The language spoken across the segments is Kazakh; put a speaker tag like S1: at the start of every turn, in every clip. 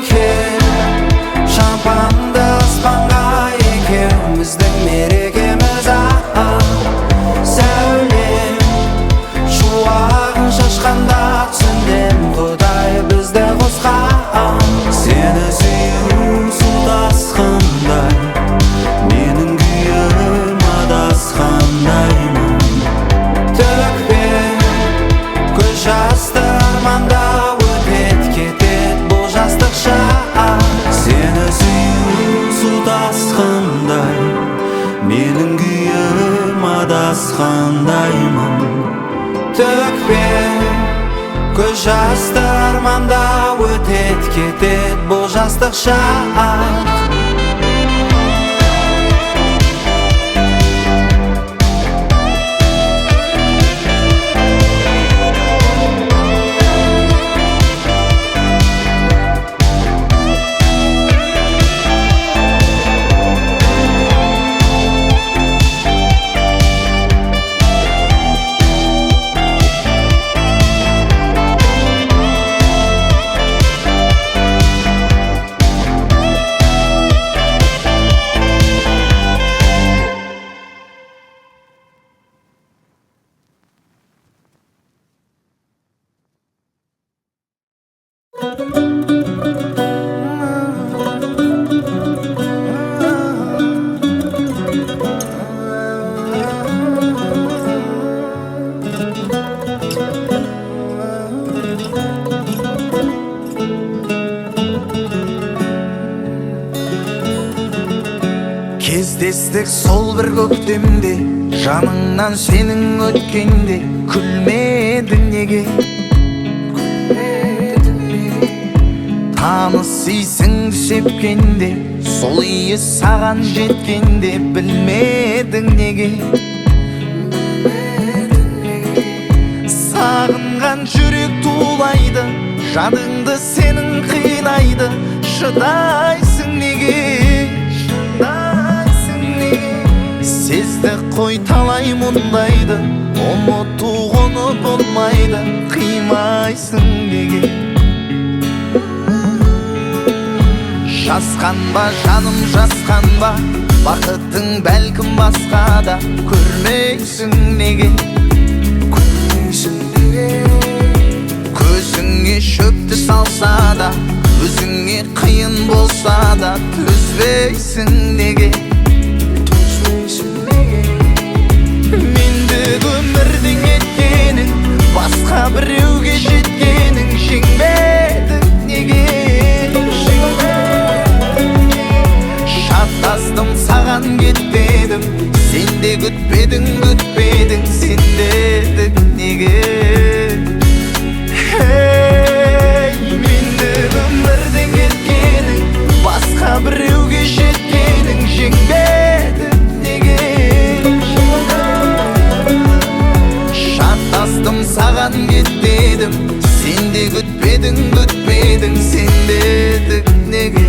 S1: kel şampanды аспанға екеуміздің мерекеміз сәулем шуағын шашқанда түсіндім Құдай бізді қосқан сені сүю су тасқындай менің күйім адасқандаймын төкпе көз жасты арманда өтет кетет бұл жастық шақ сені сүю су тасқындай менің күйім адасқандаймын төкпе көз жасты арманда өтет кетет бұл жастық шақ
S2: Кездестік сол бір көктемде жаныңнан сенің өткенде күлмедің неге таныс исіңді сепкенде сол иіс саған жеткенде білмедің неге сағынған жүрек тулайды жадыңды сенің қинайды шыдайсың неге сезді қой талай мұндайды ұмытуғаны болмайды қимайсың неге жасқанба жаным жасқанба бақытың бәлкім басқада көрмейсің неге көзіңе шөпті салса да өзіңе қиын болса да төзбейсің неге мендік өмірдің еткенің басқа біреуге жеткенің жеңбедің неге шатастым саған кетпедім сен де күтпедің сен дедің неге мендік өмірдің еткенің басқа біреуге жеткенің жеңбедің неге шатастым саған кетпедім сен де күтпедің сен дедің неге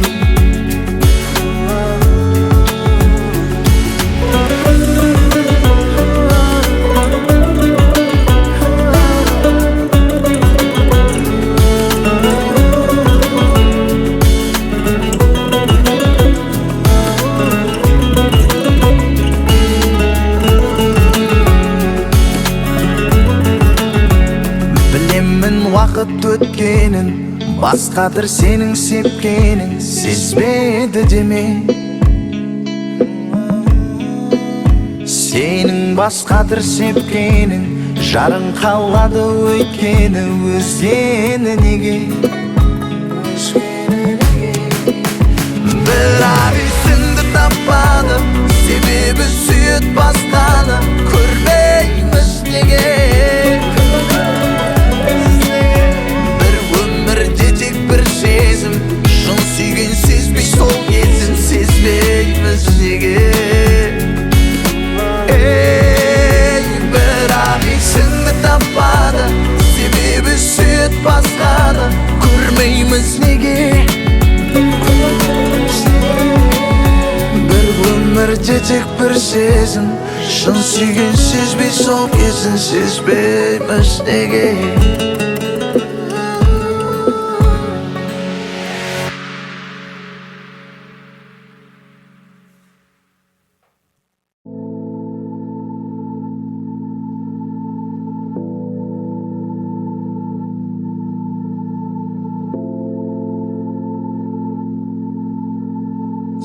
S2: уақыт өткенін басқадыр сенің сепкенің сезбеді деме сенің басқадыр сепкенің жарың қалады өйткені өзгені неге бірақ есіңді таппады себебі сүйет басқаны көрмейміз неге шын сүйген сезбей сол кезін сезбейміз неге бірақ есіңді таппады себебі сүйет басқаны көрмейміз неге бір өмірде тек бір сезім шын сүйген сезбей сол кезін сезбейміз неге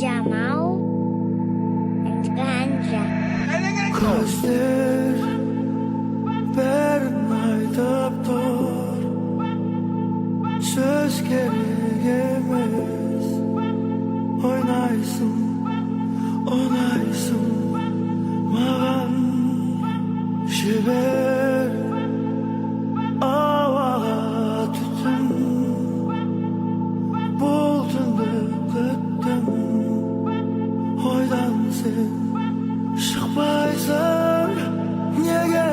S3: Jamal and Ganja.
S1: Gözler bәрін айтып тұр, сөз керек емес. Ойнайсың, ұнайсың маған, жібер ауаға түтін. Бұл түнді күттім, ойдан сен шықпайсың. Неге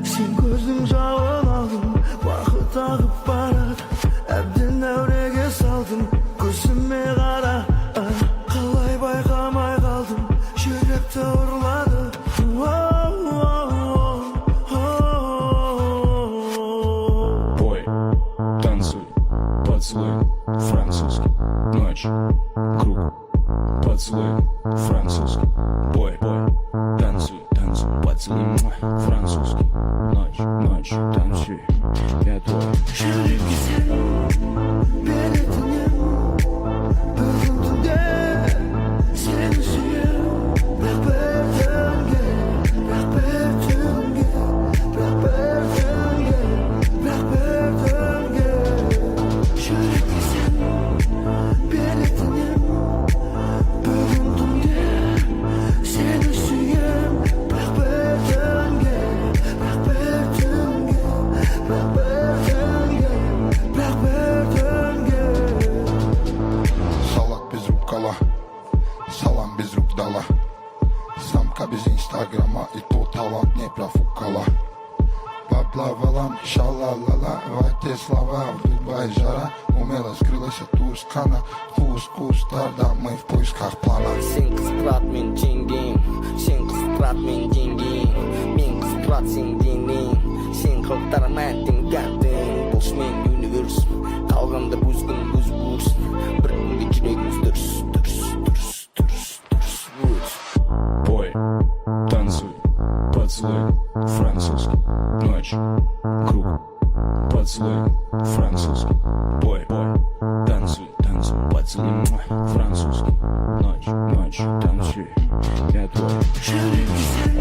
S1: сен көздің жауын алдың, уақыт ағып барады, әбден әуреге салдың. Көзіме қара, қалай байқамай қалдым, жүректі ұрлады.
S4: Бой, танцуй, поцелуй, французский, ночь, круг, поцелуй, французский. Бой, танцуй, танцуй, поцелуй, французский, ночь, танцуй, я твой.
S1: Жүрекке сен беретінем, бүгін түнде сені сүйем. Бірақ бір түнге, бірақ бір түнге, бірақ бір түнге, бірақ бір түнге. Жүрекке сен беретінем, бүгін түнде сені сүйем. Бірақ бір түнге, бірақ бір түнге, бірақ бір түнге, бірақ бір түнге.
S5: Салат без рукола, салам без рук дала. Самка без инстаграма, и то талант не профукала. Поплавала, шалалала, в те слова, в Дубае жара. Умело скрылась от Тускана, вкус-вкустарда, мы в поисках плана.
S6: Сен қызықтырат мен жеңгем, сен қызықтырат мен жеңгем, мен қызықтырат сен денең, сен қылықтарым әттең кәттең. Бұл мен универс, қалғанда өзгін өз бұрсын, бір күнде жүрегіміз дұрыс.
S4: Бой, танцуй, поцелуй, французский, ночь, круг, поцелуй, французский. Бой, танцуй, поцелуй, французский, ночь, танцуй, я твой.
S1: Жүрекке сен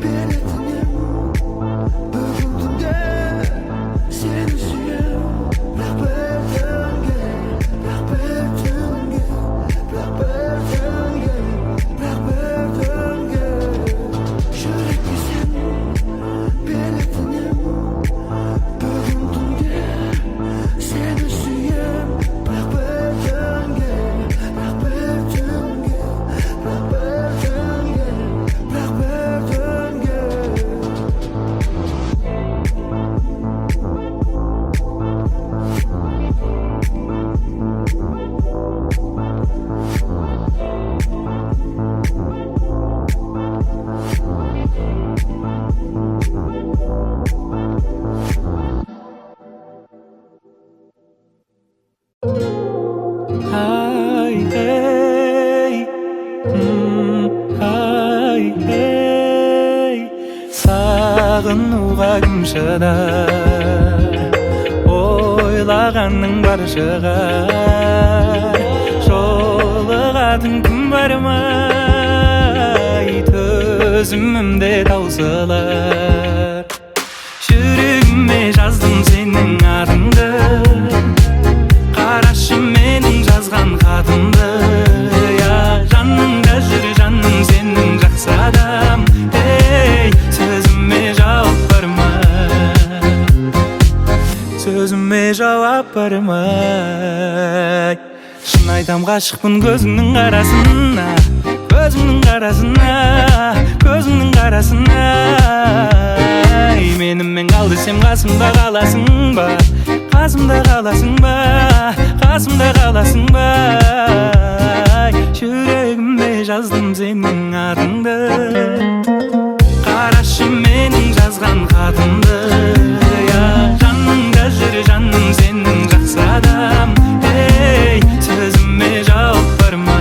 S1: беретінем, бүгін түнде сені сүйем. Бірақ бір түнге, бірақ бір түнге, бірақ бір түнге, бірақ бір түнге. Жүрекке сен беретінем, бүгін түнде сені сүйем. Бірақ бір түнге, бірақ бір түнге, бірақ бір түнге, бірақ бір түнге.
S7: Ay, hey, ay, hey. Сағынуға кім шыдар, ойлағанның бар шығар. Жолығатын күн бар ма, төзімімде таусылар. Жүрегіме жаздым сенің атыңды, қарашы менің жазған хатымды. Я жаныңда жүр жаным сенің жақсы адам. Ей, сөзіме жауап бар ма, сөзіме жауап бар ма? Шын айтам ғашықпын көзіңнің қарасына, көзіңнің қарасына, көзіңнің қарасына. Менімен қал десем қасымда қаласың ба, қасымда қаласың ба, қасымда қаласың ба? Жүрегіме жаздым сенің атыңды, қарашы менің жазған хатымды. Я жаныңда жүр жаным сенің жақсы адам. Ей, сөзіме жауап бар ма?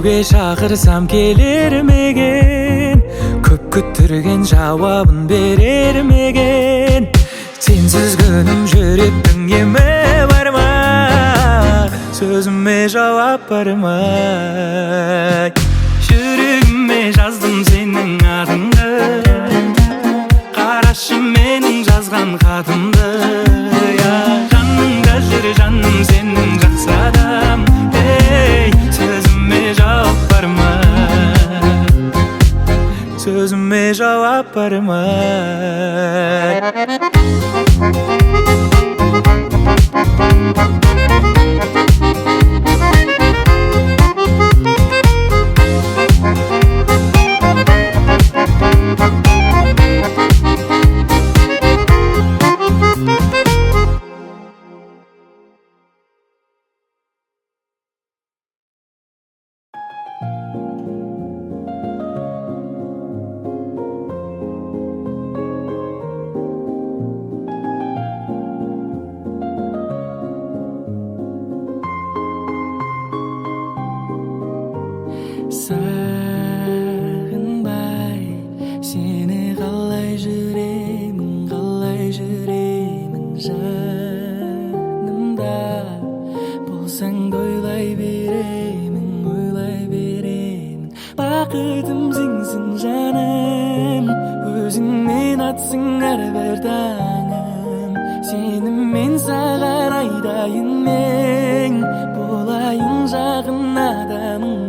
S7: Кетүүгө шақырсам келер мекен, көп күттірген жауабын берер мекен. Сенсіз күнім жүректің емі бармай, сөзіме жауап бармай. Жүрегіме жаздым сенің атыңды, қарашы менің жазған хатымды. Жаныңда жүр жаным сенің жақсы адам, сөзіме жауап бармай, сөзіме жауап бармай. Сағынбай сені қалай жүремін жанымда болсаң да ойлай беремін. Бақытым сенсің жаным, өзіңнен атсың әрбір таңым. Сеніммен саған айдайын мен, болайын жақын адамың.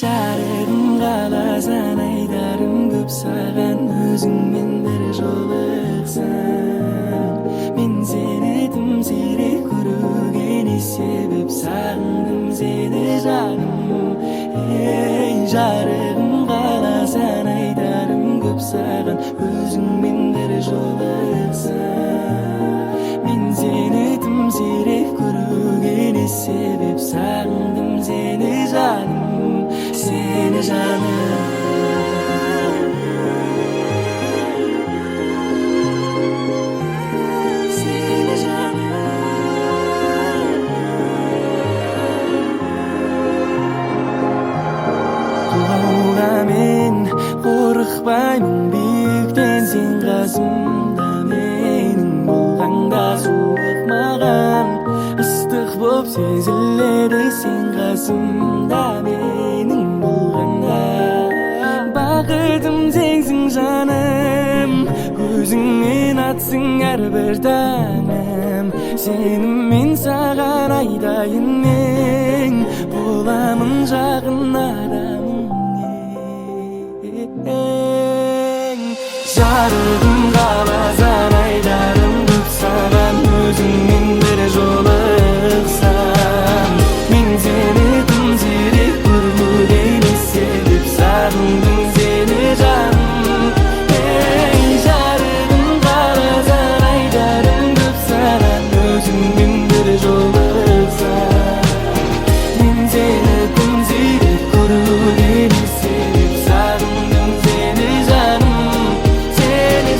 S7: Жарығым қаласаң айтарым көп саған, өзіңмен бір жолықсам. Мен сені тым сирек көруге не себеп, сағындым сені жаным. Жарығым қаласаң айтарым көп саған, өзіңмен бір жолықсам. Мен сені тым сирек көруге не себеп, сағындым сені жаным. Seni canım, seni canım. Құлауға мен қорықпаймын биіктен, сен қасымда менің болғанда суық маған ыстық боп сезіледі. Сен қасымда менің болғанда бақытым сенсің жаным, өзіңмен атсың әрбір таңым. Сеніммен саған айдайын мен, боламын жақын адамың. Жарығым қаласаң айтарым көп саған, өзіңмен бір жолықсам. Мен сені тым сирек көруге не себеп, сағындым сені жаным. Жарығым қаласаң айтарым көп саған, өзіңмен бір жолықсам. Мен сені тым сирек көруге не себеп, сағындым сені жаным. Seni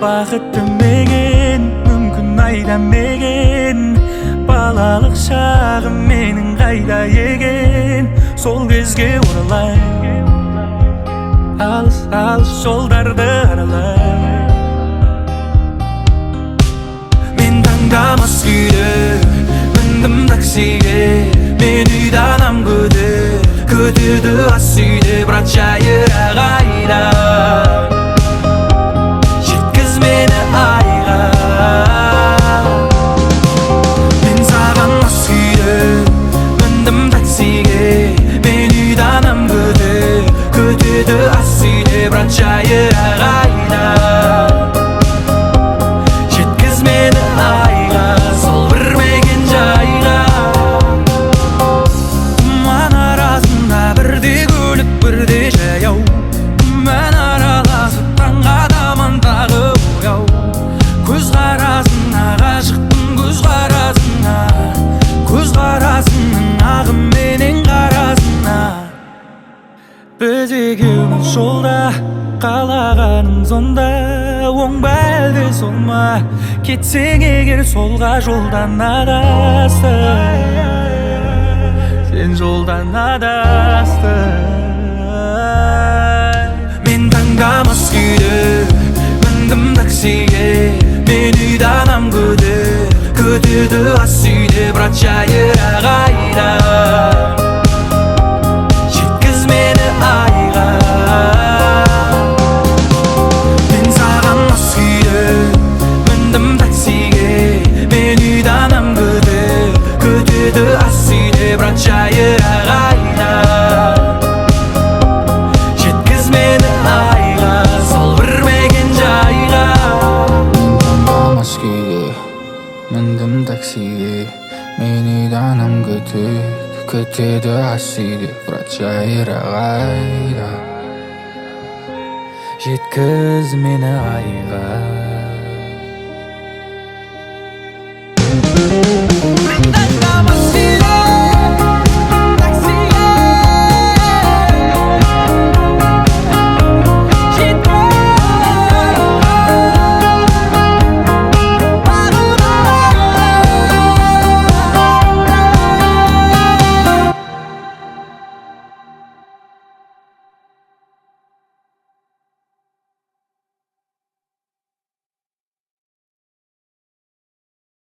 S7: бақытты меген, мүмкін айдамеген. Балалық шағым менің қайда екен, сол кезге оралай, алыс жолдарды аралай. Мен таңдамас күйде міндім таксиге, мен үйді анам көтерді ас үйде. Бірақ жайырақ айда meni ayga. Men sağan mos kuyda mindim taksiga, men uydan жолда, қалағаның сонда. Оңба әлде сол ма, кетсең егер солға жолдан адастың, сен жолдан адастың. Мен таңдамас күйді міндім таксиге, мен үйданам күтеді ас үйде, брат жайырақ айда, жеткіз мені айға. Мен саған мас күйді міндім таксиге, мен үйданам күтеді ас үйде, брат жайырақ айда, жеткіз мені айға, сол бір мекен жайға.
S8: Мас күйде міндім таксиге, мен үйданам күтеді ас үйде, брат жайырақ айда,
S7: жеткіз мені айға.